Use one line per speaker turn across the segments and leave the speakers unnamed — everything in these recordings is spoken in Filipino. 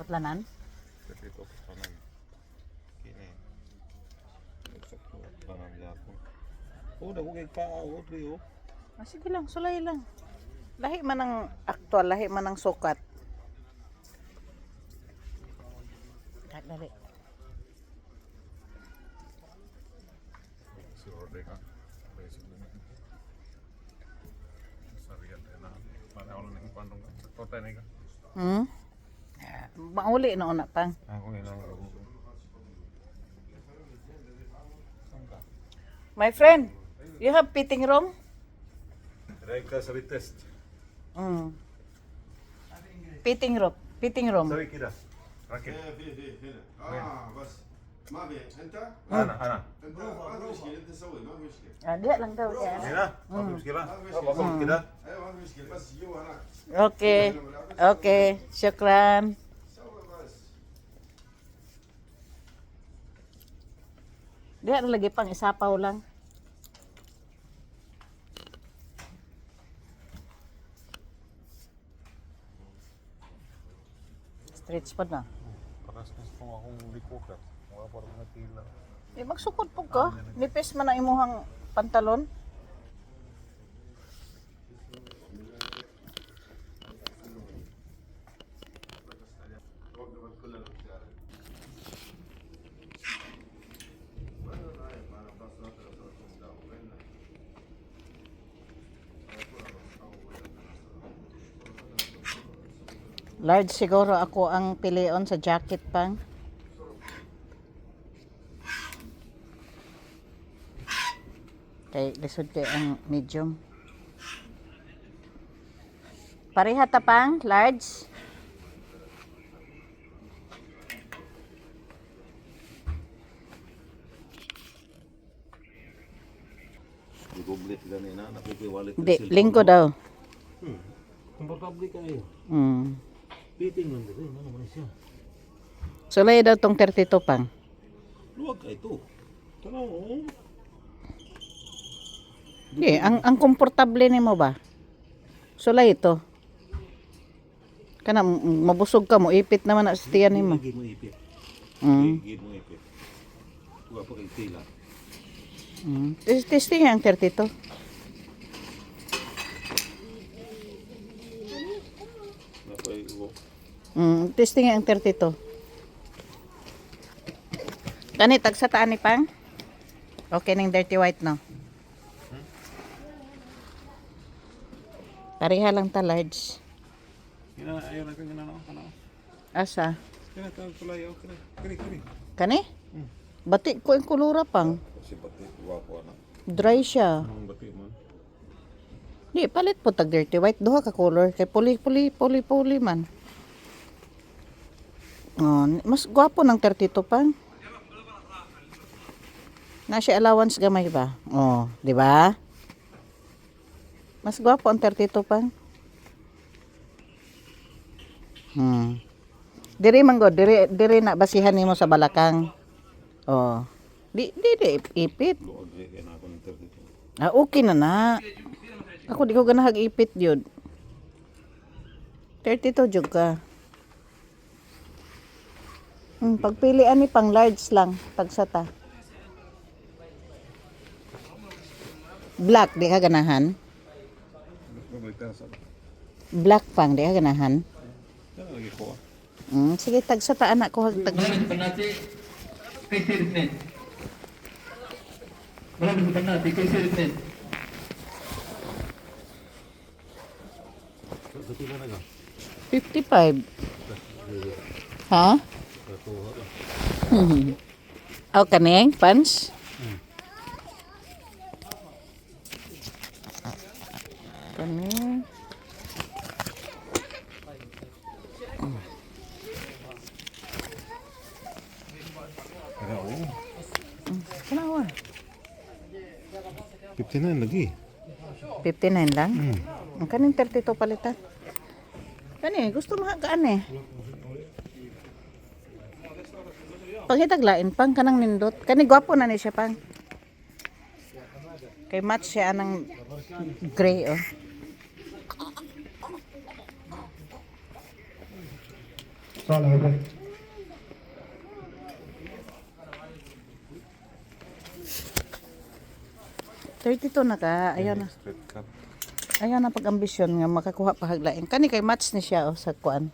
Putlanan?
Dito putlanan. Kini. Sakto putlanan yapon. Oh, dako kay paawot kayo.
Ah, sige lang, sulay lang. Lahi man ang aktual, lahi man ang sukat. Dali.
Si order ka. Basic na. Sariyan na. Para ako lang ng pandong. Sakto tayo ka.
Mauli na una pang.
Ako ilang
My friend, you have fitting room?
Direct ka sa test.
Fitting room.
Sabi kita. Rakit.
في بس ما في انت
Ana.
انت ما في مشكله انت سوي ما في مشكله
Ah, diya lang daw. Diya.
Hina. Apa muskila? Apa muskila?
ايوه ما في مشكله بس جوا هناك
Okay, syukran.
سوي بس
Diya na lagi pang isapaw lang. Street spot na.
Paras na kung akong likukat. Wala pa rin natila.
Magsukot po ka. Nipis man ang imuhang pantalon.
وقفت كلنا في الشارع ما انا رايح انا بس لا تلفون داو بيننا
Large siguro ako ang pilion sa jacket pang. Kay lisod kay ang medium. Pareha ta pang large.
Gublit gani na napipiwalit.
Di, lingko daw.
Komportable kayo.
Mm.
Fitting lang din. Ano man siya?
Sulay daw tong 32 pang.
Luwag ka ito. Tanaw.
Di, ang komportable nimo ba? Sulay ito. Kana mabusog ka mo, ipit naman na sa tiyan nimo.
Gigi mo ipit.
Mm.
Gigi mo ipit. Huwag pa kay tila.
Testing ang 32.
Napay ko.
Testing ang 32. Kani tag sa taan ni pang? Okay ning dirty white no. Pareha lang ta large.
Ayaw na kang ginanaw.
Asa?
Kaya tawag kulay. Kini.
Kani? Bati ko ang kulura pang.
Kasi pati wapo na.
Dry siya.
Ang bati mo.
Di palit po tag dirty white duha ka color kay puli man. Oh, mas gwapo ng 32 pang. Na siya allowance gamay ba? Oh, di ba? Mas gwapo ang 32 pang. Diri manggo, diri na basihan nimo sa balakang. Oh. Di ipit.
Luwag kaya na ako ng 32.
Ah, okay na. Ako di ko ganahag ipit yun. 32 jud ka. Pagpilian ni pang large lang tagsata. Black di ka ganahan? Black pang di ka ganahan?
Kaya lagi ko.
Sige tagsata anak ko hag tag.
Penati kay Sirnet. Maraming penati kay Sirnet.
Dati na naga.
55. Ha? Aw kaneng pants? Kaneng.
Kaya oo.
Kanawa.
59 lagi.
59 lang? Ang kaning 32 palitan. Kani, gusto mo hagaan eh. Pangitaglain pang kanang nindot. Kani gwapo na ni siya pang. Kay match siya anang gray oh.
Tala right.
32 na ka. Ayaw na.
Straight cut.
Ayaw na pag-ambisyon nga makakuha pa haglain. Kani kay match ni siya o sa kuan.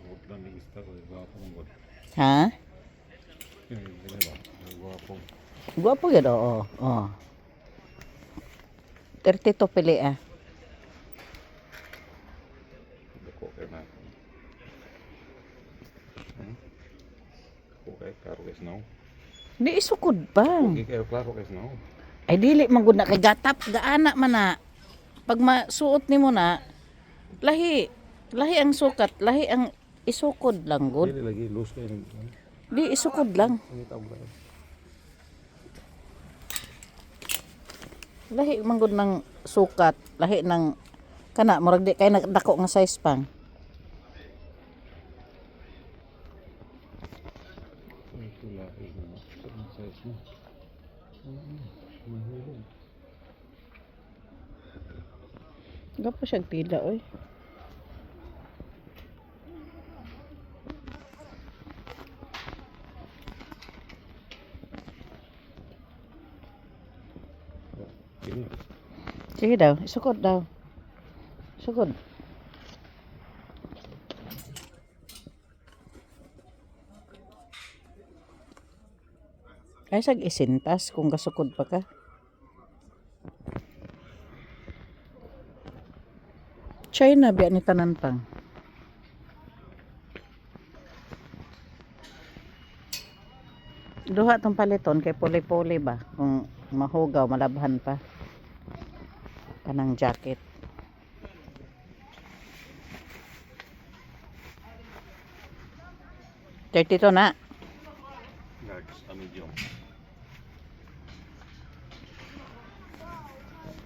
Huwag lang ni Ista ko. Gwapo ng god.
Ha?
Gini ba? Gwapo.
Guwapo yun, oo. Oh. 32 pili ah.
Dako kay na. Okay, karo kay snow.
Di isukod pa.
Okay, kayo klaro kay snow.
Ay dili man gud na kay gatap gaana man na. Pag masuot nimo na lahi ang sukat, lahi ang isukod lang gud.
Dili lagi loose kay ni.
Di isukod lang.
Ini tawag ba?
Lahi man gud ng sukat, lahi ng kana murag di kay dako nga size pang.
Ito lahi mo. Sa size mo. Mahulog.
Gapo siya tila oy.
Ini.
Sige daw, isukod daw. Sukod. Ay sag isintas kung kasukod pa ka. China biya ni tanan pang. Duha tong paliton kay puli-puli ba kung mahugaw malabhan pa. Kanang jacket. $32 na.
Large, medium.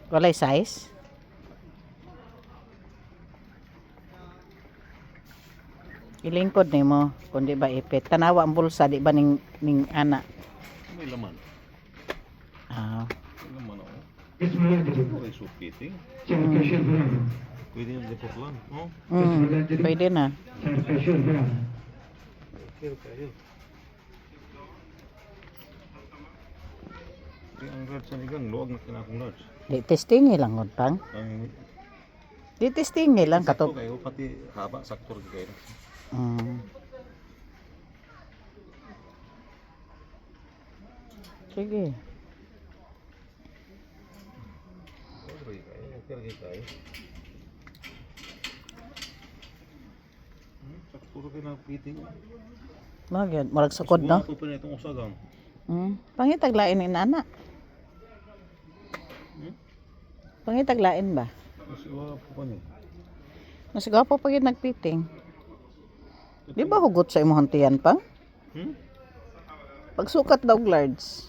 Walay size. Ilingkod nimo kundi ba ipit. Tanawa ang bulsa di ba ning ana.
May laman.
Ah,
May laman ako.
It's related.
May sukiting.
Certification brand.
Pwede yung depot lang. Oh.
pwede na.
Certification brand.
Okay, kayo. Ang large sa igang, luwag na kinakong large.
Di testing lang gud pang.
Ang
Di testing lang
sakto
kato.
kayo, pati haba, sakto rin kayo.
Sige.
Okay kayo, okay kayo. Sakto rin kayo na piting.
Magyud murag sukod no.
Guwapo pa na itong usagang.
Pangitaglain ni nana. Pangitaglain ba?
Mas guwapo pa niya.
Mas gwapo pa gyud nagpiting. Di ba hugot sa imong tiyan pang? Pagsukat daw og large.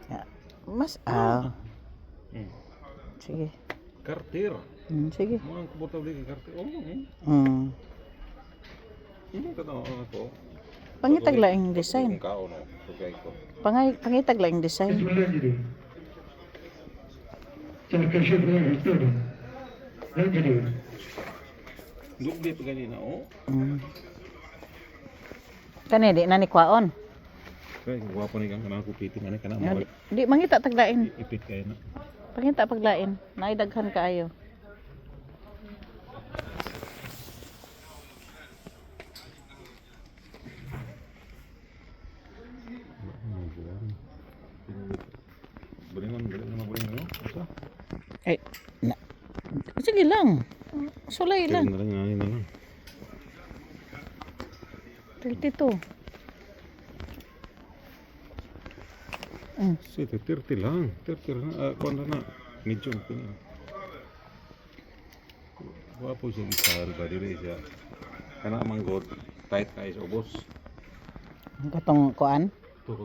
Ya. Mas Sige.
Cartier.
Sige.
Mga komportable kay Cartier. Oh, Hindi ka na ako.
Pangitaglaing design.
Kung kao no, tugay ko.
Pangitaglaing design.
It's related. Certification brand. Related.
Dugdi pa ganina, oh.
Kani di na ni kwaon.
Kaya guwapo ni kang kanang kupiting ani kana
Ya,
mo
Di mangita taglain.
ipit kayo na.
Pangita paglain. Naidaghan kaayo.
Berengan mo. Asa?
Ay, na. Sige lang. Sulay lang.
Na lang na lang.
32.
Si 30 lang. 30 na kuan na. Medium ko na. Guwapo siya style ba dili siya. Kana man god tight kay sa ubos.
Ang katong kuan.
To.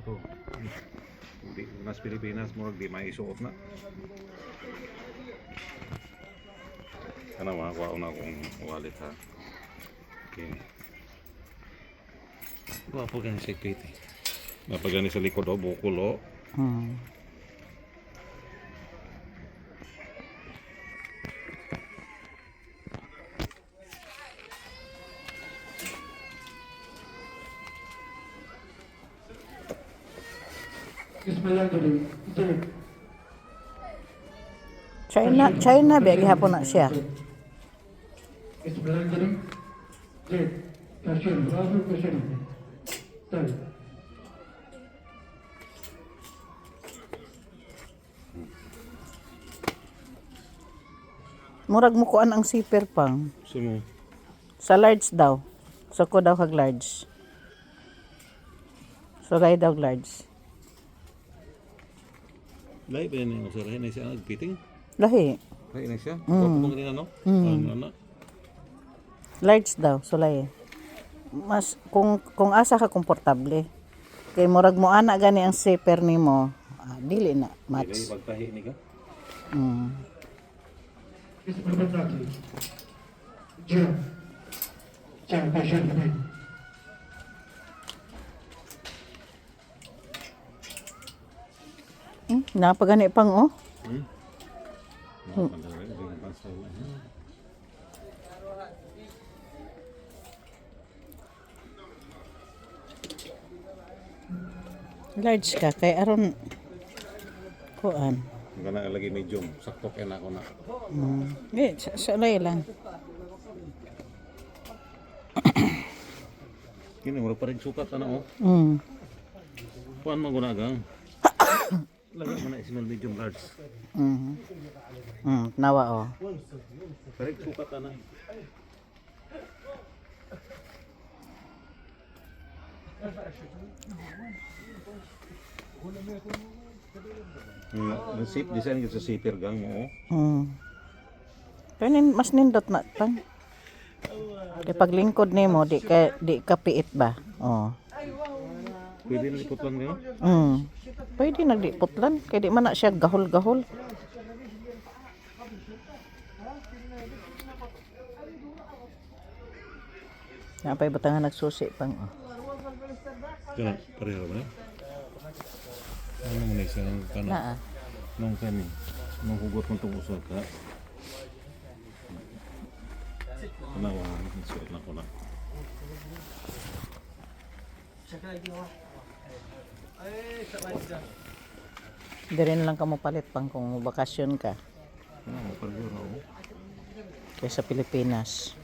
Hindi nas Pilipinas mo di maisuot na. Kana makakuha na akong wallet ha. Okay. Wapo gani sa Katie. Napagani sa likod o bukol o.
Hmm.
Bismillahirrahmanirrahim. Third.
China ba gihapon na siya.
Bismillahirrahmanirrahim. Third. Question. Rasul question. Third.
Murag mo kuan ang zipper pang.
Sumo.
Sa large daw. So ko daw kag large. So gay daw large.
Lahi ba yan yung sir? Lahi na siya nagpiting?
Lahi.
Lahi na siya? Wapo mo ganyan ano? Ano na?
Large daw, so lahi. Mas kung asa ka komportable. Kay murag mo ana gani ang zipper nimo. Dili na
Lahi
match.
pagtahi ni ka?
Bismillahirrahmanirrahim. Jump. Jump. Question.
Napagani pang oh.
Napagani dengan pasal.
Large ka kay aron kuan.
Hanggang na lagi medium. Sakto kaya na ako na.
Sa lahi lang.
Kini, mura pa rin sukat na oh. Kuan mo gunagang. Lagi mo na small medium large.
Nawa oh.
Paring sukat na. Nasip design ko sa zipper gang mo.
Pero mas nindot na tan. Kay paglingkod nimo di ka piit ba? Oh.
Pwede na iputlan ngayon?
Pwede nagdiputlan kay di man na siya gahol-gahol. Napay batangan nagsusi pang oh.
Kaya pareho ba? Ano mo na isang kanan?
Naa.
Nung kani. Nung hugot mo itong usa ka. Kanawa. Nasuot na ko na.
Dire na lang ka mo palit pang kung bakasyon ka.
Pareho na ako.
Kaya sa Pilipinas.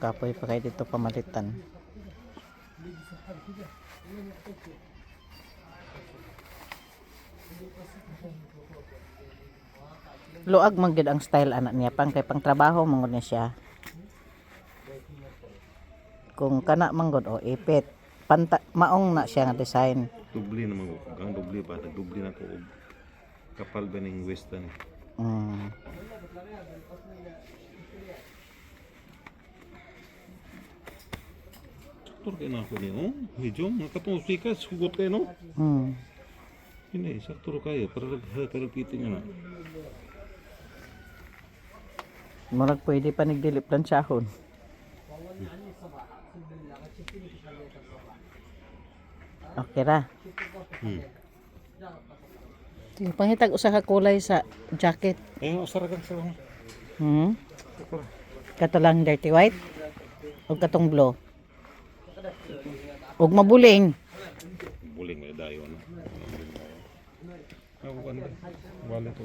Kapoy pa kayo dito pamalitan. Luag man gid ang style anak niya pang kay pang trabaho mangod niya siya. Kung kana manggod o ipit. Maong na siya nga design.
Dubli naman ko. Gang dubli ba? Nagdubli na ko. Kapal ba ng western? Saktor kayo na ako niyo. Medyo. Nakatong sikas. Hugot kayo no? Hindi. Saktor kayo. Para piting na.
Murag pwede pa nagdilip lang siyahon. Okay ra. Pangitag usa ka kulay sa jacket.
Saragan sa mga.
Kato lang dirty white. O katong blue. Ug mabuling.
Buling may dayo na. Ako ano? Wallet ko.